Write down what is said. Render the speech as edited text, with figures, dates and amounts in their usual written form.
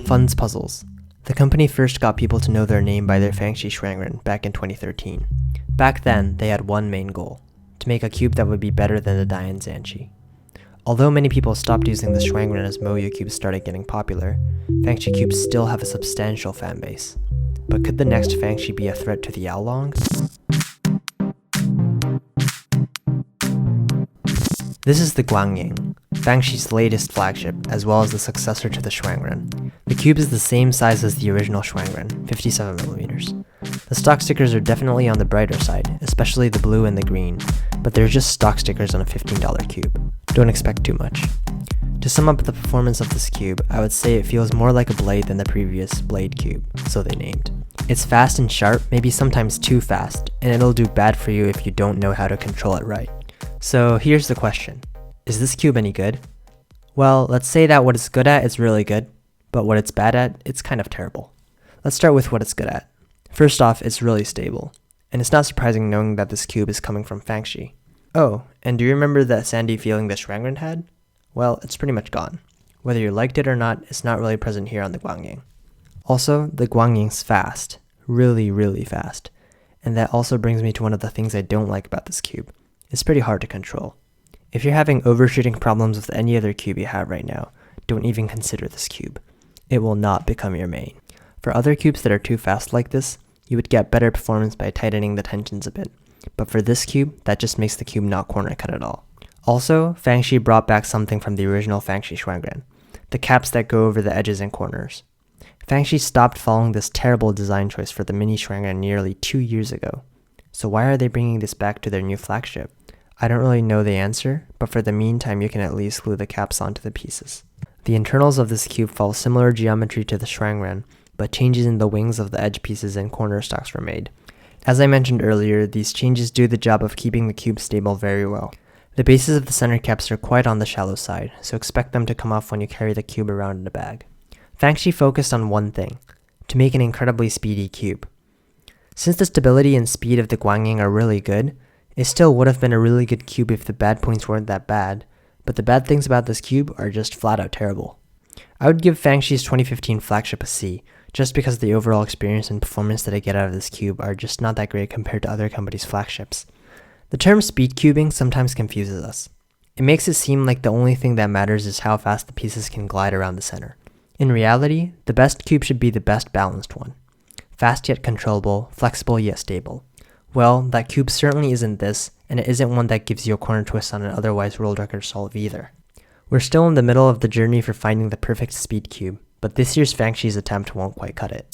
Funds puzzles. The company first got people to know their name by their Fangshi Guangying back in 2013. Back then, they had one main goal: to make a cube that would be better than the Dian Zanshi. Although many people stopped using the Guangying as Moyu cubes started getting popular, Fangshi cubes still have a substantial fan base. But could the next Fangshi be a threat to the Yaolongs? This is the Guangying, Fangshi's latest flagship, as well as the successor to the Guangying. The cube is the same size as the original Guangying, 57mm. The stock stickers are definitely on the brighter side, especially the blue and the green, but they're just stock stickers on a $15 cube. Don't expect too much. To sum up the performance of this cube, I would say it feels more like a blade than the previous blade cube, so they named. It's fast and sharp, maybe sometimes too fast, and it'll do bad for you if you don't know how to control it right. So here's the question: is this cube any good? Well, let's say that what it's good at is really good, but what it's bad at, it's kind of terrible. Let's start with what it's good at. First off, it's really stable, and it's not surprising knowing that this cube is coming from Fangshi. Oh, and do you remember that sandy feeling the Guangying had? Well, it's pretty much gone. Whether you liked it or not, it's not really present here on the Guangying. Also, the Guangying's fast. Really, really fast. And that also brings me to one of the things I don't like about this cube. It's pretty hard to control. If you're having overshooting problems with any other cube you have right now, don't even consider this cube. It will not become your main. For other cubes that are too fast like this, you would get better performance by tightening the tensions a bit. But for this cube, that just makes the cube not corner cut at all. Also, Fangshi brought back something from the original Fangshi Guangying, the caps that go over the edges and corners. Fangshi stopped following this terrible design choice for the mini Guangying nearly 2 years ago. So why are they bringing this back to their new flagship? I don't really know the answer, but for the meantime you can at least glue the caps onto the pieces. The internals of this cube follow similar geometry to the Guangying, but changes in the wings of the edge pieces and corner stocks were made. As I mentioned earlier, these changes do the job of keeping the cube stable very well. The bases of the center caps are quite on the shallow side, so expect them to come off when you carry the cube around in a bag. Fangshi focused on one thing: to make an incredibly speedy cube. Since the stability and speed of the Guangying are really good, it still would have been a really good cube if the bad points weren't that bad, but the bad things about this cube are just flat out terrible. I would give Fangshi's 2015 flagship a C, just because the overall experience and performance that I get out of this cube are just not that great compared to other companies' flagships. The term speed cubing sometimes confuses us. It makes it seem like the only thing that matters is how fast the pieces can glide around the center. In reality, the best cube should be the best balanced one. Fast yet controllable, flexible yet stable. Well, that cube certainly isn't this, and it isn't one that gives you a corner twist on an otherwise world record solve either. We're still in the middle of the journey for finding the perfect speed cube, but this year's Fangshi's attempt won't quite cut it.